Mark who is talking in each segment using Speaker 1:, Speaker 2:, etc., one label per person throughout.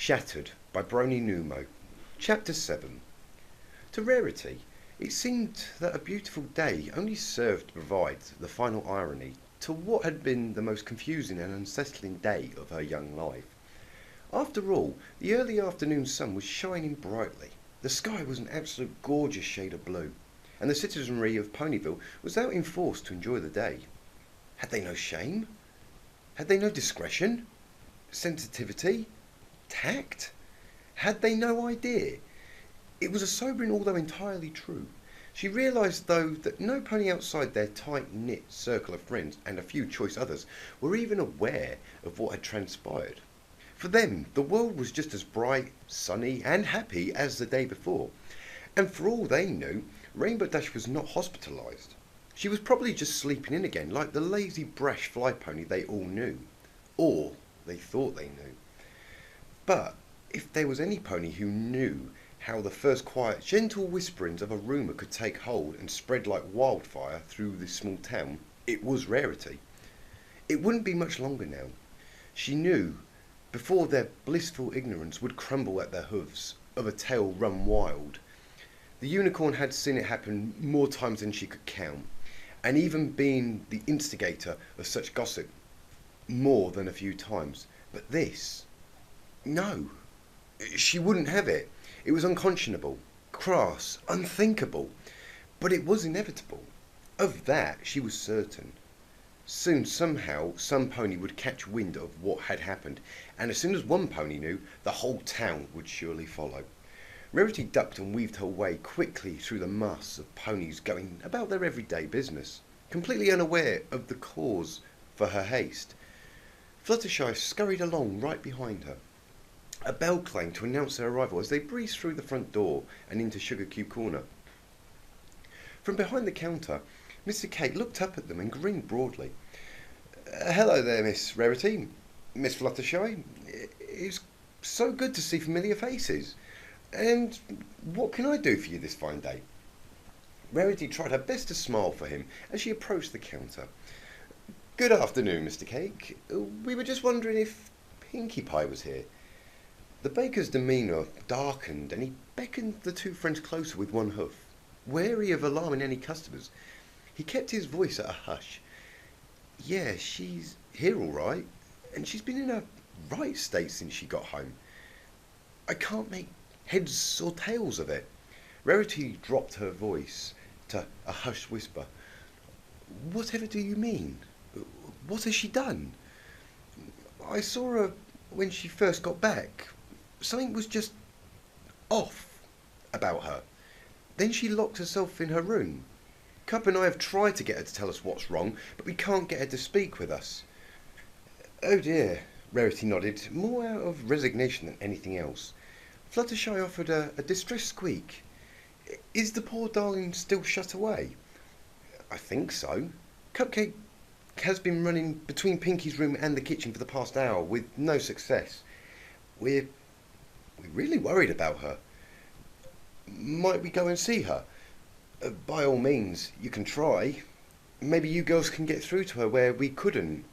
Speaker 1: Shattered by Brony Neumo. Chapter 7. To Rarity, it seemed that a beautiful day only served to provide the final irony to what had been the most confusing and unsettling day of her young life. After all, the early afternoon sun was shining brightly. The sky was an absolute gorgeous shade of blue, and the citizenry of Ponyville was out in force to enjoy the day. Had they no shame? Had they no discretion? Sensitivity? Tact? Had they no idea? It was a sobering although entirely true. She realised, though, that no pony outside their tight-knit circle of friends and a few choice others were even aware of what had transpired. For them, the world was just as bright, sunny and happy as the day before, and for all they knew, Rainbow Dash was not hospitalised. She was probably just sleeping in again like the lazy, brash fly pony they all knew. Or they thought they knew. But if there was any pony who knew how the first quiet, gentle whisperings of a rumour could take hold and spread like wildfire through this small town, it was Rarity. It wouldn't be much longer now. She knew, before their blissful ignorance would crumble at their hoofs, of a tale run wild. The unicorn had seen it happen more times than she could count, and even been the instigator of such gossip more than a few times. But this... no. She wouldn't have it. It was unconscionable, crass, unthinkable. But it was inevitable. Of that she was certain. Soon, somehow, some pony would catch wind of what had happened, and as soon as one pony knew, the whole town would surely follow. Rarity ducked and weaved her way quickly through the mass of ponies going about their everyday business, completely unaware of the cause for her haste. Fluttershy scurried along right behind her. A bell clanged to announce their arrival as they breezed through the front door and into Sugar Cube Corner. From behind the counter, Mr. Cake looked up at them and grinned broadly. Hello there, Miss Rarity. Miss Fluttershy. It's so good to see familiar faces. And what can I do for you this fine day? Rarity tried her best to smile for him as she approached the counter. Good afternoon, Mr. Cake. We were just wondering if Pinkie Pie was here. The baker's demeanour darkened and he beckoned the two friends closer with one hoof. Wary of alarming any customers, he kept his voice at a hush. Yeah, she's here all right, and she's been in a right state since she got home. I can't make heads or tails of it. Rarity dropped her voice to a hushed whisper. Whatever do you mean? What has she done? I saw her when she first got back. Something was just off about her. Then she locked herself in her room. Cup and I have tried to get her to tell us what's wrong, but we can't get her to speak with us. Oh dear, Rarity nodded, more out of resignation than anything else. Fluttershy offered a distressed squeak. Is the poor darling still shut away? I think so. Cupcake has been running between Pinkie's room and the kitchen for the past hour with no success. We're really worried about her. Might we go and see her? By all means, you can try. Maybe you girls can get through to her where we couldn't.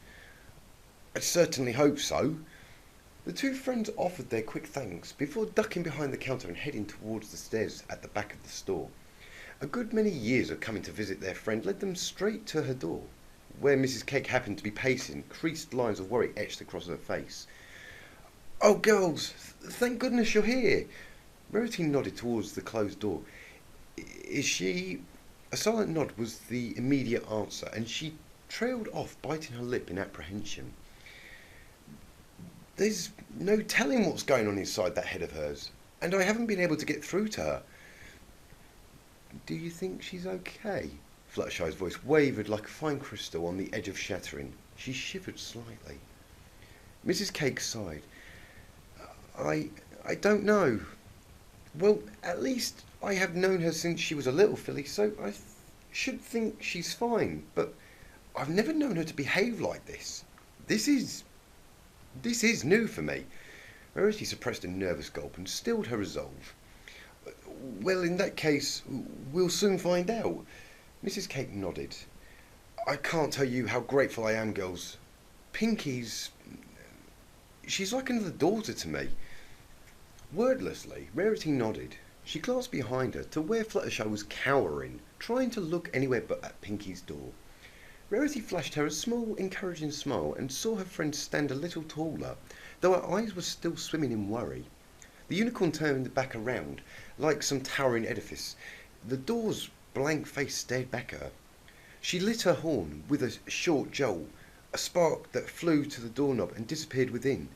Speaker 1: I certainly hope so. The two friends offered their quick thanks before ducking behind the counter and heading towards the stairs at the back of the store. A good many years of coming to visit their friend led them straight to her door, where Mrs. Cake happened to be pacing, creased lines of worry etched across her face. Oh, girls, thank goodness you're here. Rarity nodded towards the closed door. Is she... A silent nod was the immediate answer, and she trailed off, biting her lip in apprehension. There's no telling what's going on inside that head of hers, and I haven't been able to get through to her. Do you think she's okay? Fluttershy's voice wavered like a fine crystal on the edge of shattering. She shivered slightly. Mrs. Cake sighed. I don't know. Well, at least I have known her since she was a little filly, so I should think she's fine, but I've never known her to behave like this. This is new for me. Rarity suppressed a nervous gulp and stilled her resolve. Well, in that case, we'll soon find out. Mrs. Cake nodded. I can't tell you how grateful I am, girls. Pinkie's... she's like another daughter to me. Wordlessly, Rarity nodded. She glanced behind her to where Fluttershy was cowering, trying to look anywhere but at Pinky's door. Rarity flashed her a small, encouraging smile and saw her friend stand a little taller, though her eyes were still swimming in worry. The unicorn turned back around, like some towering edifice. The door's blank face stared back at her. She lit her horn with a short jolt, a spark that flew to the doorknob and disappeared within.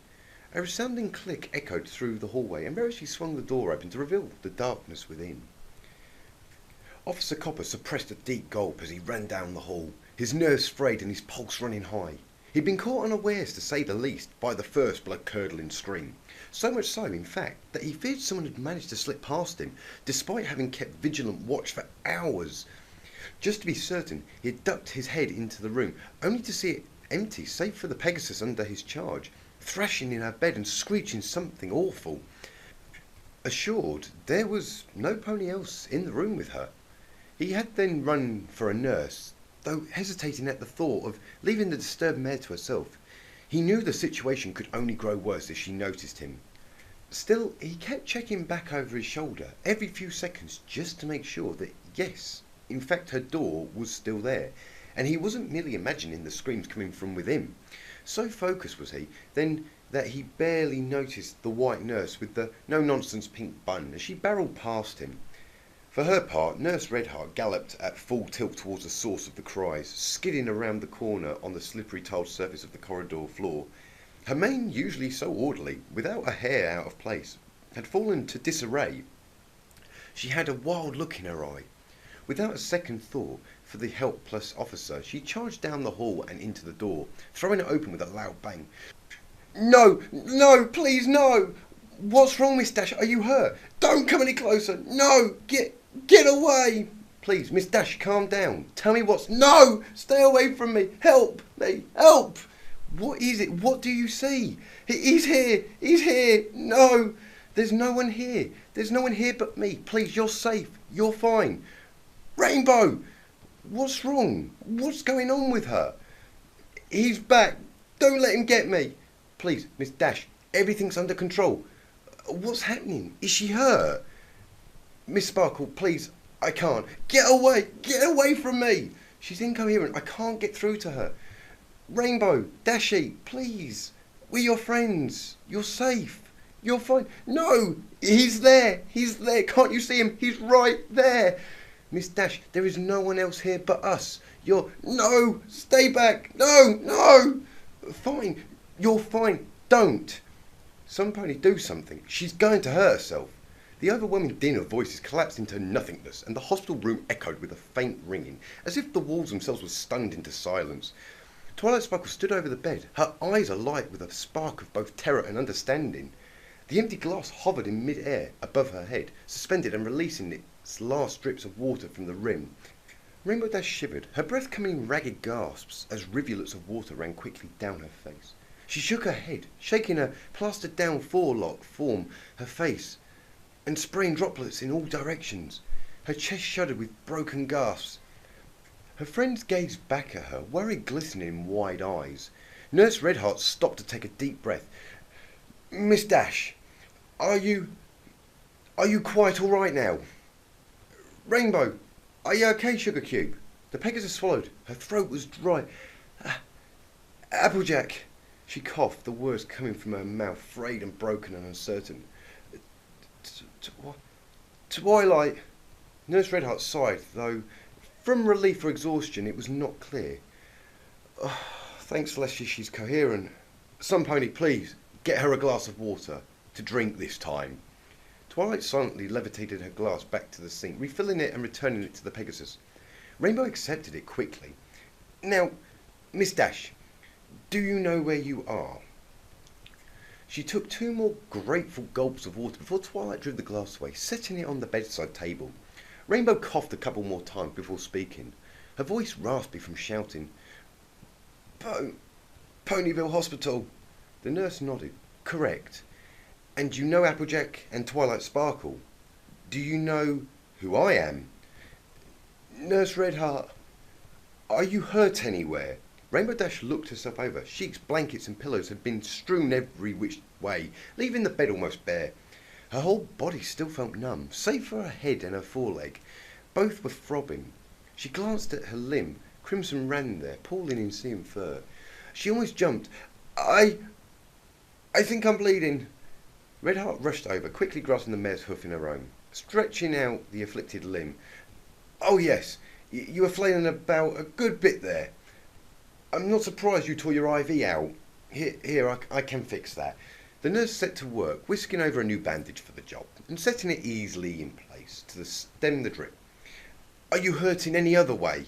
Speaker 1: A resounding click echoed through the hallway, and Rarity swung the door open to reveal the darkness within. Officer Copper suppressed a deep gulp as he ran down the hall, his nerves frayed and his pulse running high. He'd been caught unawares, to say the least, by the first blood-curdling scream. So much so, in fact, that he feared someone had managed to slip past him, despite having kept vigilant watch for hours. Just to be certain, he had ducked his head into the room, only to see it empty, save for the Pegasus under his charge, thrashing in her bed and screeching something awful. Assured there was no pony else in the room with her, he had then run for a nurse, though hesitating at the thought of leaving the disturbed mare to herself. He knew the situation could only grow worse as she noticed him. Still, he kept checking back over his shoulder every few seconds just to make sure that, yes, in fact her door was still there, and he wasn't merely imagining the screams coming from within. So focused was he, then, that he barely noticed the white nurse with the no-nonsense pink bun as she barreled past him. For her part, Nurse Redheart galloped at full tilt towards the source of the cries, skidding around the corner on the slippery tiled surface of the corridor floor. Her mane, usually so orderly, without a hair out of place, had fallen to disarray. She had a wild look in her eye. Without a second thought for the helpless officer, she charged down the hall and into the door, throwing it open with a loud bang. "No! No! Please, no! What's wrong, Miss Dash? Are you hurt? Don't come any closer! No! Get away! Please, Miss Dash, calm down. Tell me what's... No! Stay away from me! Help me! Help! What is it? What do you see? He's here! He's here! No! There's no one here! There's no one here but me! Please, you're safe! You're fine! Rainbow! What's wrong? What's going on with her? He's back! Don't let him get me! Please, Miss Dash, everything's under control. What's happening? Is she hurt? Miss Sparkle, please, I can't. Get away! Get away from me! She's incoherent. I can't get through to her. Rainbow, Dashy, please. We're your friends. You're safe. You're fine. No! He's there! He's there! Can't you see him? He's right there! Miss Dash, there is no one else here but us. You're... No! Stay back! No! No! Fine. You're fine. Don't. Some pony, do something. She's going to hurt herself. The overwhelming din of voices collapsed into nothingness, and the hospital room echoed with a faint ringing, as if the walls themselves were stunned into silence. Twilight Sparkle stood over the bed, her eyes alight with a spark of both terror and understanding. The empty glass hovered in mid-air above her head, suspended and releasing its last drips of water from the rim. Rainbow Dash shivered, her breath coming in ragged gasps as rivulets of water ran quickly down her face. She shook her head, shaking her plastered-down forelock form, her face, and spraying droplets in all directions. Her chest shuddered with broken gasps. Her friends gazed back at her, worry glistening in wide eyes. Nurse Redheart stopped to take a deep breath. Miss Dash, are you quite all right now? Rainbow, are you okay, Sugar Cube? The Pegasus swallowed. Her throat was dry. Applejack. She coughed, the words coming from her mouth, frayed and broken and uncertain. Twilight. Nurse Redheart sighed, though from relief or exhaustion it was not clear. Oh, thanks, Celestia, she's coherent. Some pony, please, get her a glass of water to drink this time. Twilight silently levitated her glass back to the sink, refilling it and returning it to the Pegasus. Rainbow accepted it quickly. Now, Miss Dash, do you know where you are? She took 2 more grateful gulps of water before Twilight drew the glass away, setting it on the bedside table. Rainbow coughed a couple more times before speaking, her voice raspy from shouting. Ponyville Hospital. The nurse nodded. Correct. And you know Applejack and Twilight Sparkle? Do you know who I am? Nurse Redheart, are you hurt anywhere? Rainbow Dash looked herself over. Sheets, blankets and pillows had been strewn every which way, leaving the bed almost bare. Her whole body still felt numb, save for her head and her foreleg. Both were throbbing. She glanced at her limb. Crimson ran there, pooling in seam fur. She almost jumped. I think I'm bleeding. Redheart rushed over, quickly grasping the mare's hoof in her own, stretching out the afflicted limb. Oh yes, you were flailing about a good bit there. I'm not surprised you tore your IV out. Here, I can fix that. The nurse set to work, whisking over a new bandage for the job, and setting it easily in place to stem the drip. Are you hurting any other way?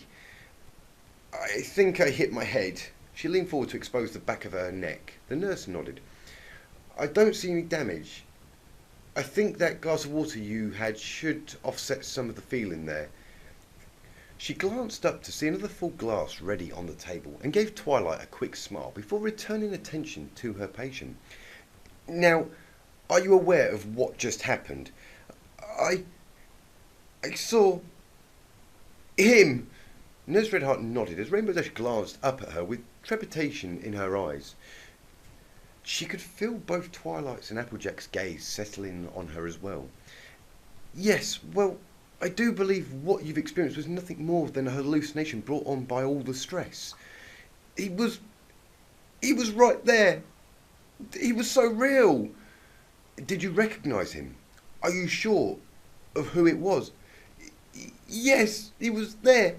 Speaker 1: I think I hit my head. She leaned forward to expose the back of her neck. The nurse nodded. I don't see any damage. I think that glass of water you had should offset some of the feeling there. She glanced up to see another full glass ready on the table and gave Twilight a quick smile before returning attention to her patient. Now, are you aware of what just happened? I saw him. Nurse Redheart nodded as Rainbow Dash glanced up at her with trepidation in her eyes. She could feel both Twilight's and Applejack's gaze settling on her as well. Yes, well, I do believe what you've experienced was nothing more than a hallucination brought on by all the stress. He was right there. He was so real. Did you recognise him? Are you sure of who it was? Yes, he was there,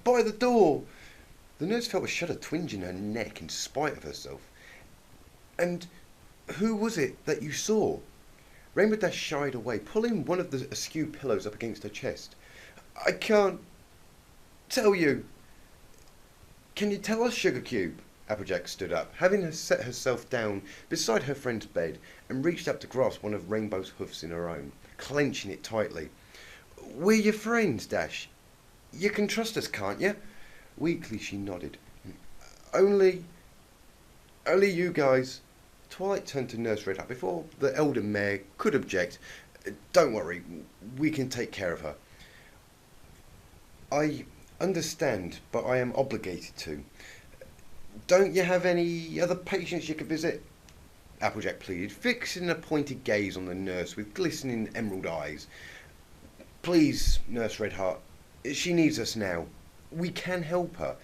Speaker 1: by the door. The nurse felt a shudder twinge in her neck in spite of herself. And who was it that you saw? Rainbow Dash shied away, pulling one of the askew pillows up against her chest. I can't tell you. Can you tell us, Sugar Cube? Applejack stood up, having set herself down beside her friend's bed, and reached up to grasp one of Rainbow's hoofs in her own, clenching it tightly. We're your friends, Dash. You can trust us, can't you? Weakly she nodded. Only you guys. Twilight turned to Nurse Redheart before the elder mare could object. Don't worry, we can take care of her. I understand, but I am obligated to. Don't you have any other patients you could visit? Applejack pleaded, fixing a pointed gaze on the nurse with glistening emerald eyes. Please, Nurse Redheart, she needs us now. We can help her.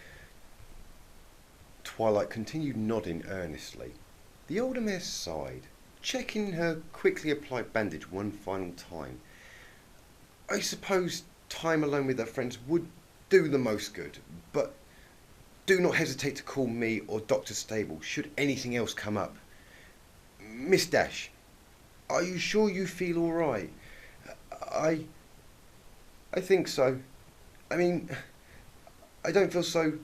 Speaker 1: Twilight continued nodding earnestly. The older mare sighed, checking her quickly applied bandage one final time. I suppose time alone with her friends would do the most good, but do not hesitate to call me or Dr. Stable should anything else come up. Miss Dash, are you sure you feel all right? I think so. I mean, I don't feel so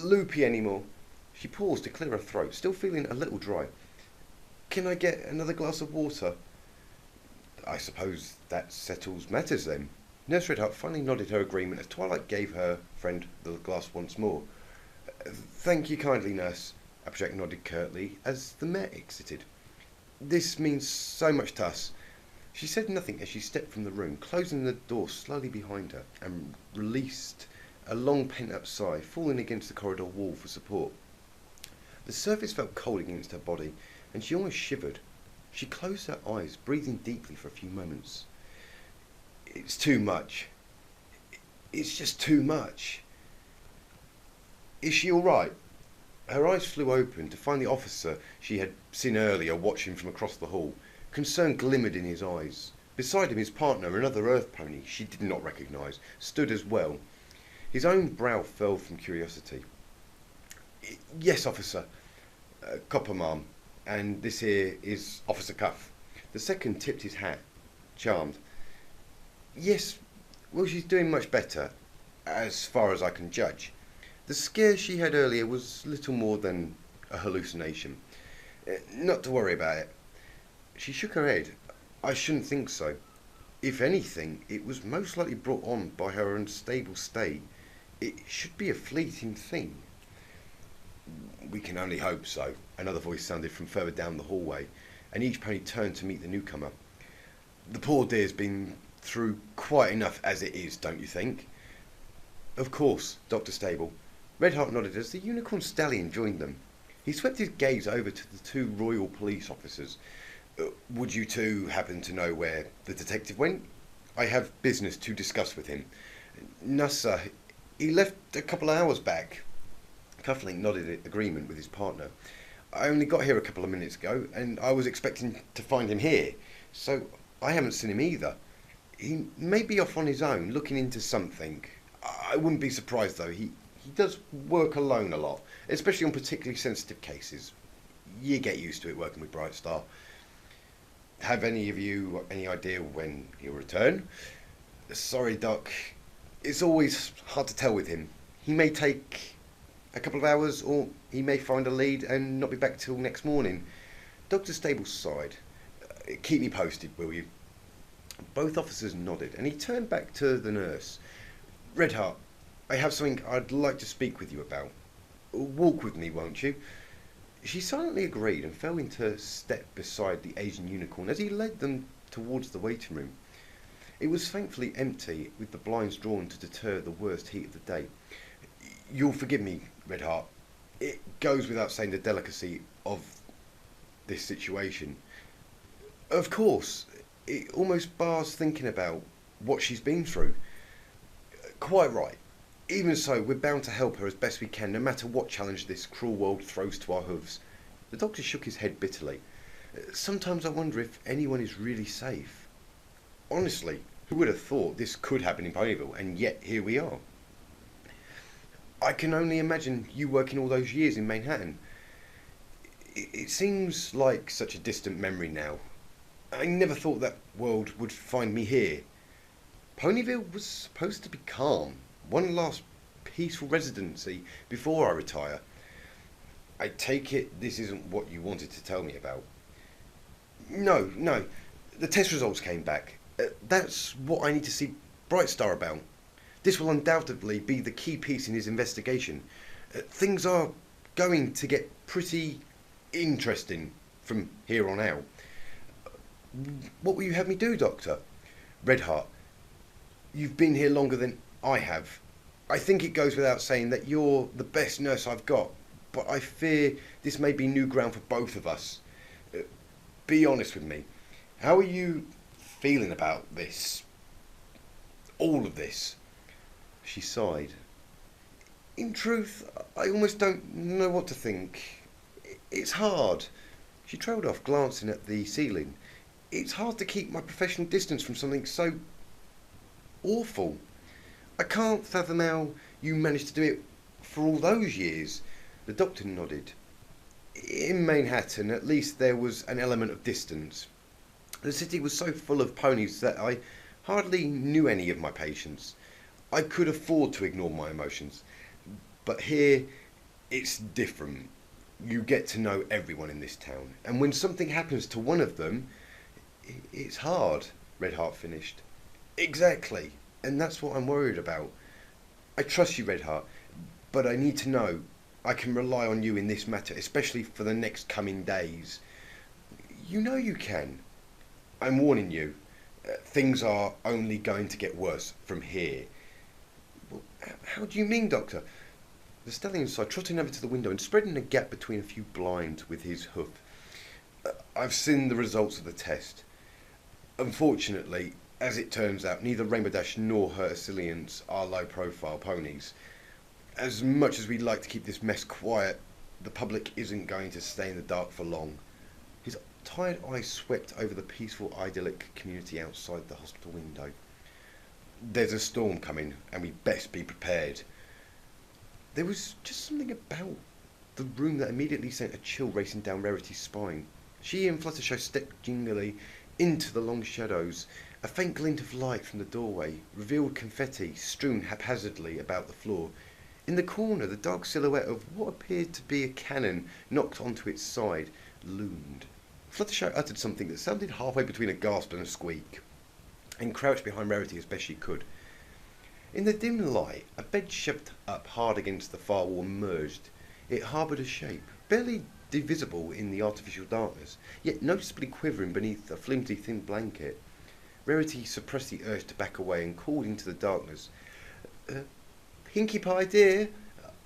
Speaker 1: loopy anymore. She paused to clear her throat, still feeling a little dry. Can I get another glass of water? I suppose that settles matters then. Nurse Redheart finally nodded her agreement as Twilight gave her friend the glass once more. Thank you kindly, nurse. Applejack nodded curtly as the mare exited. This means so much to us. She said nothing as she stepped from the room, closing the door slowly behind her, and released a long pent-up sigh, falling against the corridor wall for support. The surface felt cold against her body, and she almost shivered. She closed her eyes, breathing deeply for a few moments. It's too much. It's just too much. Is she all right? Her eyes flew open to find the officer she had seen earlier watching from across the hall. Concern glimmered in his eyes. Beside him, his partner, another earth pony she did not recognise, stood as well. His own brow fell from curiosity. Yes, officer. Copper, ma'am. And this here is Officer Cuff. The second tipped his hat, charmed. Yes, well, she's doing much better, as far as I can judge. The scare she had earlier was little more than a hallucination. Not to worry about it. She shook her head. I shouldn't think so. If anything, it was most likely brought on by her unstable state. It should be a fleeting thing. We can only hope so. Another voice sounded from further down the hallway, and each pony turned to meet the newcomer. The poor dear's been through quite enough as it is, don't you think? Of course, Dr. Stable. Redheart nodded as the unicorn stallion joined them. He swept his gaze over to the two royal police officers. Would you two happen to know where the detective went? I have business to discuss with him. No, sir. He left a couple of hours back. Cufflink nodded in agreement with his partner. I only got here a couple of minutes ago, and I was expecting to find him here, so I haven't seen him either. He may be off on his own, looking into something. I wouldn't be surprised, though. He does work alone a lot, especially on particularly sensitive cases. You get used to it working with Bright Star. Have any of you any idea when he'll return? Sorry, Doc. It's always hard to tell with him. He may take a couple of hours, or he may find a lead and not be back till next morning. Dr. Stable sighed. Keep me posted, will you? Both officers nodded, and he turned back to the nurse. Redheart, I have something I'd like to speak with you about. Walk with me, won't you? She silently agreed and fell into step beside the Asian unicorn as he led them towards the waiting room. It was thankfully empty, with the blinds drawn to deter the worst heat of the day. You'll forgive me, Redheart. It goes without saying the delicacy of this situation. Of course, it almost bars thinking about what she's been through. Quite right. Even so, we're bound to help her as best we can, no matter what challenge this cruel world throws to our hooves. The doctor shook his head bitterly. Sometimes I wonder if anyone is really safe. Honestly, who would have thought this could happen in Ponyville, and yet here we are. I can only imagine you working all those years in Manhattan. It seems like such a distant memory now. I never thought that world would find me here. Ponyville was supposed to be calm, one last peaceful residency before I retire. I take it this isn't what you wanted to tell me about. No. The test results came back. That's what I need to see Bright Star about. This will undoubtedly be the key piece in his investigation. Things are going to get pretty interesting from here on out. What will you have me do, Doctor? Redheart, you've been here longer than I have. I think it goes without saying that you're the best nurse I've got, but I fear this may be new ground for both of us. Be honest with me. How are you feeling about this? All of this? She sighed. In truth, I almost don't know what to think. It's hard. She trailed off, glancing at the ceiling. It's hard to keep my professional distance from something so awful. I can't fathom how you managed to do it for all those years. The doctor nodded. In Manhattan, at least there was an element of distance. The city was so full of ponies that I hardly knew any of my patients. I could afford to ignore my emotions. But here, it's different. You get to know everyone in this town. And when something happens to one of them, it's hard, Redheart finished. Exactly. And that's what I'm worried about. I trust you, Redheart, but I need to know I can rely on you in this matter, especially for the next coming days. You know you can. I'm warning you. Things are only going to get worse from here. Well, how do you mean, Doctor? The stallion sighed, trotting over to the window and spreading a gap between a few blinds with his hoof. I've seen the results of the test. Unfortunately, as it turns out, neither Rainbow Dash nor her Assylians are low-profile ponies. As much as we'd like to keep this mess quiet, the public isn't going to stay in the dark for long. His tired eyes swept over the peaceful, idyllic community outside the hospital window. There's a storm coming, and we best be prepared. There was just something about the room that immediately sent a chill racing down Rarity's spine. She and Fluttershy stepped gingerly into the long shadows. A faint glint of light from the doorway revealed confetti strewn haphazardly about the floor. In the corner, the dark silhouette of what appeared to be a cannon knocked onto its side loomed. Fluttershy uttered something that sounded halfway between a gasp and a squeak, and crouched behind Rarity as best she could. In the dim light, a bed shoved up hard against the far wall emerged. It harboured a shape, barely divisible in the artificial darkness, yet noticeably quivering beneath a flimsy thin blanket. Rarity suppressed the urge to back away and called into the darkness. Pinkie Pie, dear,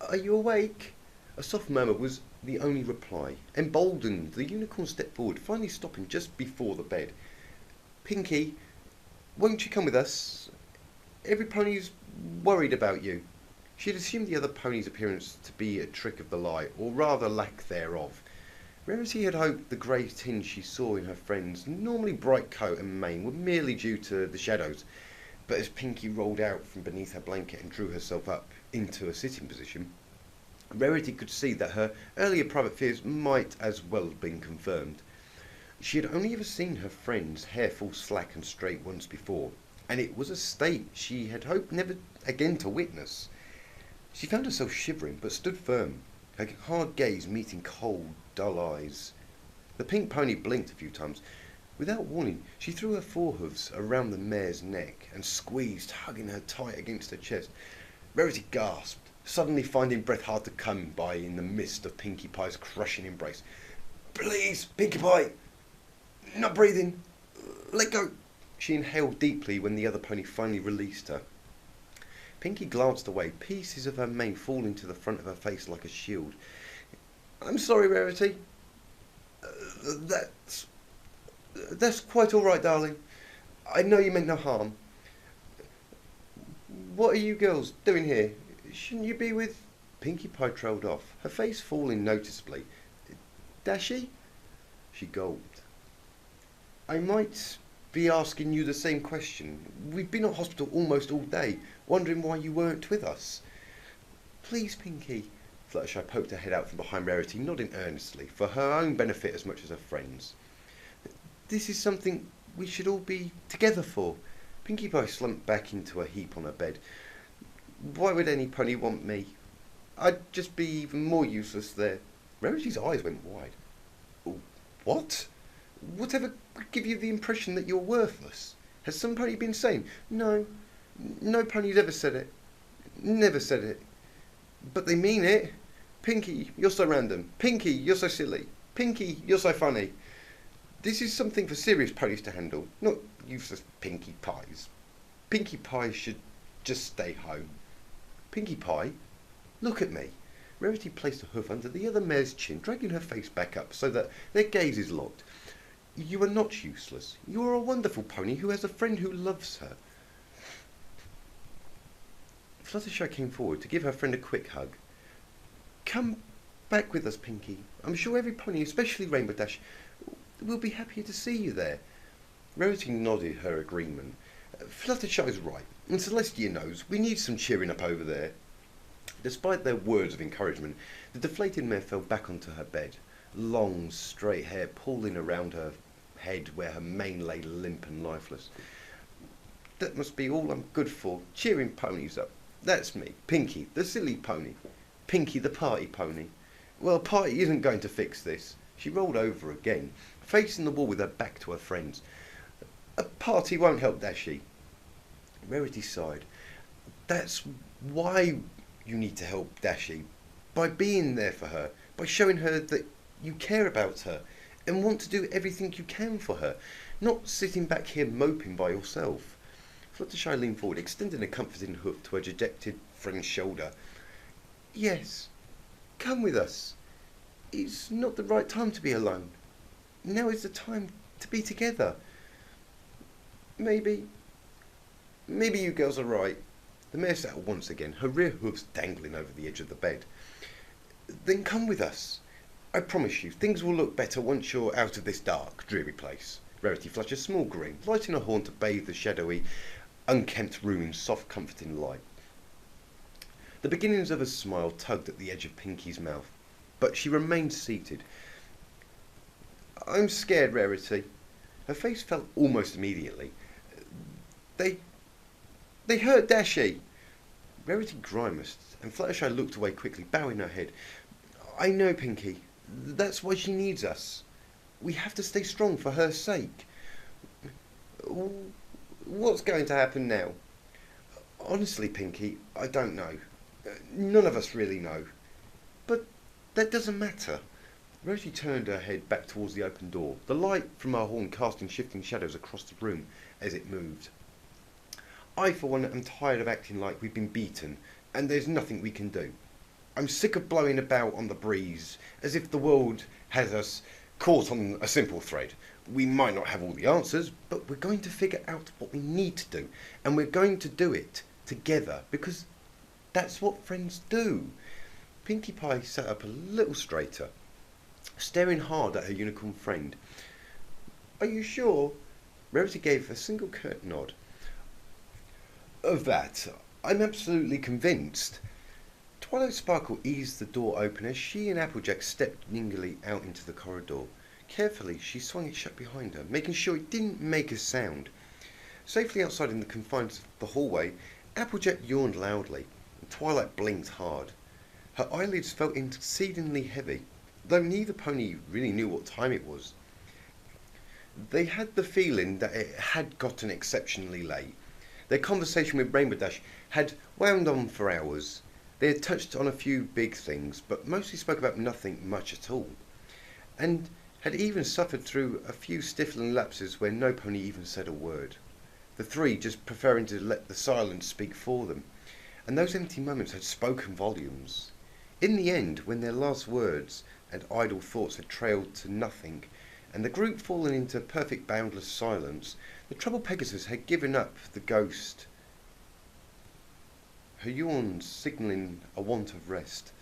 Speaker 1: are you awake? A soft murmur was the only reply. Emboldened, the unicorn stepped forward, finally stopping just before the bed. Pinky, won't you come with us? Every pony's worried about you. She had assumed the other pony's appearance to be a trick of the light, or rather lack thereof. Rarity had hoped the grey tinge she saw in her friend's normally bright coat and mane were merely due to the shadows, but as Pinky rolled out from beneath her blanket and drew herself up into a sitting position, Rarity could see that her earlier private fears might as well have been confirmed. She had only ever seen her friend's hair fall slack and straight once before, and it was a state she had hoped never again to witness. She found herself shivering, but stood firm, her hard gaze meeting cold, dull eyes. The pink pony blinked a few times. Without warning, she threw her forehoofs around the mare's neck and squeezed, hugging her tight against her chest. Rarity gasped, suddenly finding breath hard to come by in the midst of Pinkie Pie's crushing embrace. "Please, Pinkie Pie! Not breathing! Let go!" She inhaled deeply when the other pony finally released her. Pinkie glanced away, pieces of her mane falling to the front of her face like a shield. "I'm sorry, Rarity. That's quite all right, darling. I know you meant no harm. What are you girls doing here? Shouldn't you be with..." Pinkie Pie trailed off, her face falling noticeably. "Dashie?" She gulped. "I might be asking you the same question. We've been at hospital almost all day, wondering why you weren't with us." "Please, Pinkie." Fluttershy poked her head out from behind Rarity, nodding earnestly, for her own benefit as much as her friend's. "This is something we should all be together for." Pinkie Pie slumped back into a heap on her bed. "Why would any pony want me? I'd just be even more useless there." Rarity's eyes went wide. "What? Whatever could give you the impression that you're worthless? Has some pony been saying?" "No. No pony's ever said it. Never said it. But they mean it. Pinkie, you're so random. Pinkie, you're so silly. Pinkie, you're so funny. This is something for serious ponies to handle, not useless Pinkie Pies. Pinkie Pie should just stay home." "Pinkie Pie, look at me." Rarity placed a hoof under the other mare's chin, dragging her face back up so that their gazes locked. "You are not useless. You are a wonderful pony who has a friend who loves her." Fluttershy came forward to give her friend a quick hug. "Come back with us, Pinkie. I'm sure every pony, especially Rainbow Dash, will be happier to see you there." Rarity nodded her agreement. "Fluttershy's right, and Celestia knows we need some cheering up over there." Despite their words of encouragement, the deflated mare fell back onto her bed, long, straight hair pulling around her head where her mane lay limp and lifeless. "That must be all I'm good for, cheering ponies up. That's me, Pinkie, the silly pony. Pinkie, the party pony. Well, party isn't going to fix this." She rolled over again, facing the wall with her back to her friends. "A party won't help Dashie." Rarity sighed. "That's why you need to help Dashie. By being there for her, by showing her that you care about her and want to do everything you can for her, not sitting back here moping by yourself." Fluttershy leaned forward, extending a comforting hoof to her dejected friend's shoulder. "Yes, come with us. It's not the right time to be alone. Now is the time to be together. Maybe you girls are right." The mare sat once again, her rear hoofs dangling over the edge of the bed. "Then come with us. I promise you, things will look better once you're out of this dark, dreary place." Rarity flashed a small grin, lighting a horn to bathe the shadowy, unkempt room in soft, comforting light. The beginnings of a smile tugged at the edge of Pinkie's mouth, but she remained seated. "I'm scared, Rarity." Her face fell almost immediately. They hurt Dashie." Rarity grimaced, and Fluttershy looked away quickly, bowing her head. "I know, Pinkie. That's why she needs us. We have to stay strong for her sake." "What's going to happen now?" "Honestly, Pinkie, I don't know. None of us really know. But that doesn't matter." Rarity turned her head back towards the open door, the light from her horn casting shifting shadows across the room as it moved. "I, for one, am tired of acting like we've been beaten, and there's nothing we can do. I'm sick of blowing about on the breeze, as if the world has us caught on a simple thread. We might not have all the answers, but we're going to figure out what we need to do, and we're going to do it together, because that's what friends do. Pinkie Pie sat up a little straighter, staring hard at her unicorn friend. Are you sure? Rarity gave a single curt nod. Of that, I'm absolutely convinced. Twilight Sparkle eased the door open as she and Applejack stepped nimbly out into the corridor. Carefully, she swung it shut behind her, making sure it didn't make a sound. Safely outside in the confines of the hallway, Applejack yawned loudly, and Twilight blinked hard. Her eyelids felt exceedingly heavy, though neither pony really knew what time it was. They had the feeling that it had gotten exceptionally late. Their conversation with Rainbow Dash had wound on for hours. They had touched on a few big things, but mostly spoke about nothing much at all, and had even suffered through a few stifling lapses where no pony even said a word, the three just preferring to let the silence speak for them, and those empty moments had spoken volumes. In the end, when their last words and idle thoughts had trailed to nothing, and the group fallen into perfect boundless silence, the troubled Pegasus had given up the ghost, her yawns signalling a want of rest.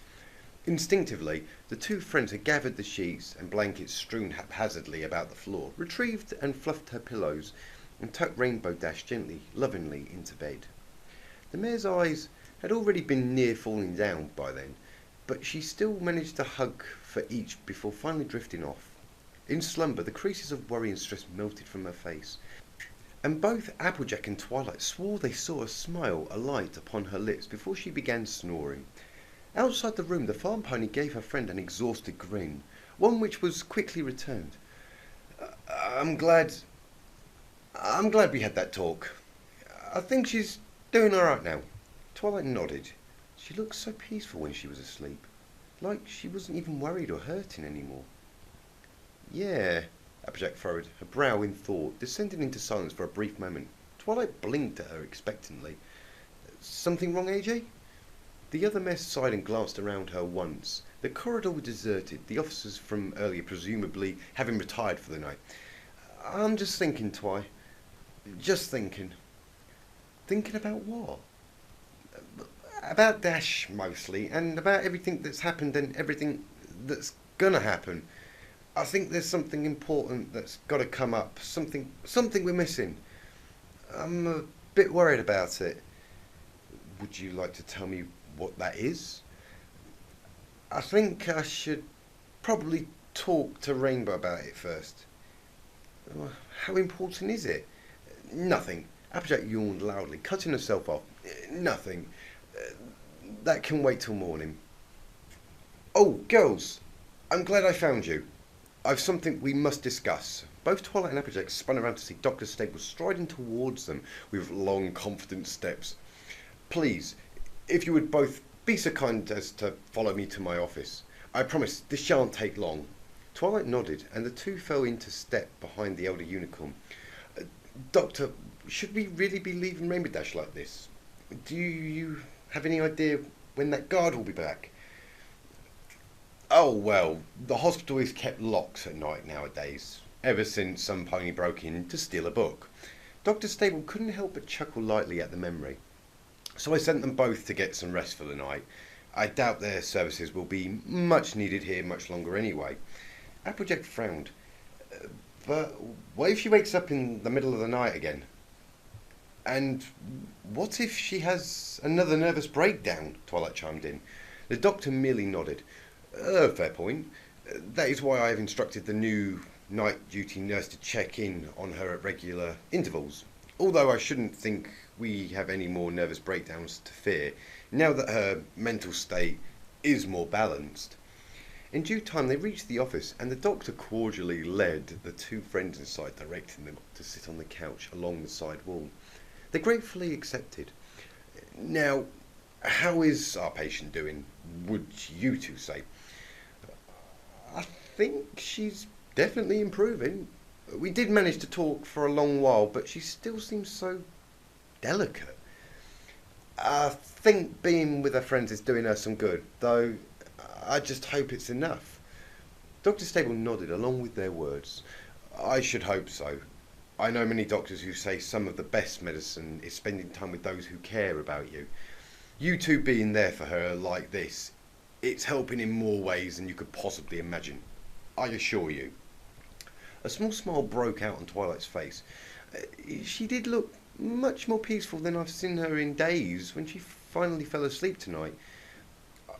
Speaker 1: Instinctively, the two friends had gathered the sheets and blankets strewn haphazardly about the floor, retrieved and fluffed her pillows, and tucked Rainbow Dash gently, lovingly into bed. The mare's eyes had already been near falling down by then, but she still managed to hug for each before finally drifting off. In slumber, the creases of worry and stress melted from her face, and both Applejack and Twilight swore they saw a smile alight upon her lips before she began snoring. Outside the room, the farm pony gave her friend an exhausted grin, one which was quickly returned. I'm glad we had that talk. I think she's doing all right now." Twilight nodded. She looked so peaceful when she was asleep, like she wasn't even worried or hurting anymore. "Yeah," Applejack furrowed, her brow in thought, descending into silence for a brief moment. Twilight blinked at her expectantly. "Something wrong, AJ?" The other mare sighed and glanced around her once. The corridor was deserted, the officers from earlier presumably having retired for the night. "I'm just thinking, Twi. Just thinking." "Thinking about what?" "About Dash, mostly, and about everything that's happened and everything that's gonna happen. I think there's something important that's got to come up, something we're missing. I'm a bit worried about it." "Would you like to tell me what that is?" "I think I should probably talk to Rainbow about it first." "How important is it?" "Nothing." Applejack yawned loudly, cutting herself off. "Nothing. That can wait till morning." "Oh, girls, I'm glad I found you. I've something we must discuss." Both Twilight and Applejack spun around to see Dr. Stable striding towards them with long, confident steps. "Please, if you would both be so kind as to follow me to my office. I promise this shan't take long." Twilight nodded, and the two fell into step behind the elder unicorn. "Doctor, should we really be leaving Rainbow Dash like this? Do you have any idea when that guard will be back?" "Oh, well, the hospital is kept locked at night nowadays, ever since some pony broke in to steal a book." Dr. Stable couldn't help but chuckle lightly at the memory. "So I sent them both to get some rest for the night. I doubt their services will be much needed here much longer anyway." Applejack frowned. "But what if she wakes up in the middle of the night again? And what if she has another nervous breakdown?" Twilight chimed in. The doctor merely nodded. Fair point. That is why I have instructed the new night duty nurse to check in on her at regular intervals. Although I shouldn't think we have any more nervous breakdowns to fear, now that her mental state is more balanced." In due time they reached the office, and the doctor cordially led the two friends inside, directing them to sit on the couch along the side wall. They gratefully accepted. "Now, how is our patient doing, would you two say?" "I think she's definitely improving. We did manage to talk for a long while, but she still seems so delicate." I think being with her friends is doing her some good, though I just hope it's enough. Dr. Stable nodded along with their words. I should hope so. I know many doctors who say some of the best medicine is spending time with those who care about you. You two being there for her like this, it's helping in more ways than you could possibly imagine. I assure you. A small smile broke out on Twilight's face. She did look much more peaceful than I've seen her in days when she finally fell asleep tonight.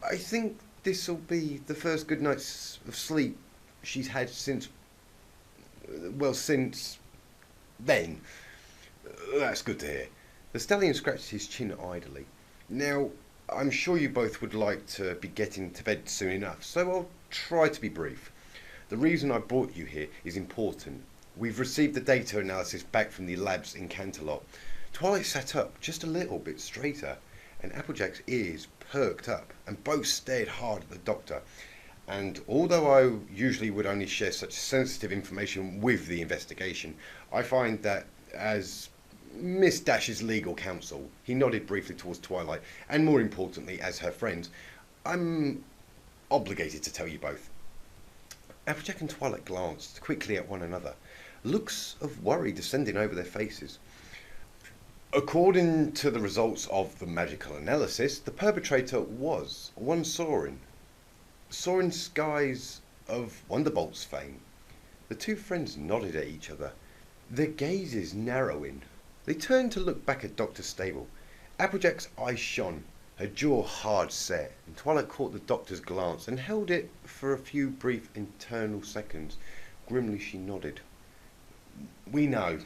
Speaker 1: I think this'll be the first good night's of sleep she's had since then. That's good to hear. The stallion scratched his chin idly. Now, I'm sure you both would like to be getting to bed soon enough, so I'll try to be brief. The reason I brought you here is important. We've received the data analysis back from the labs in Canterlot. Twilight sat up just a little bit straighter, and Applejack's ears perked up, and both stared hard at the doctor. And although I usually would only share such sensitive information with the investigation, I find that as Miss Dash's legal counsel, he nodded briefly towards Twilight, and more importantly, as her friend, I'm obligated to tell you both. Applejack and Twilight glanced quickly at one another, looks of worry descending over their faces. According to the results of the magical analysis, the perpetrator was one Sorin. Sorin Skies of Wonderbolt's fame. The two friends nodded at each other, their gazes narrowing. They turned to look back at Dr. Stable. Applejack's eyes shone, her jaw hard set, and Twilight caught the doctor's glance and held it for a few brief internal seconds. Grimly she nodded. We know,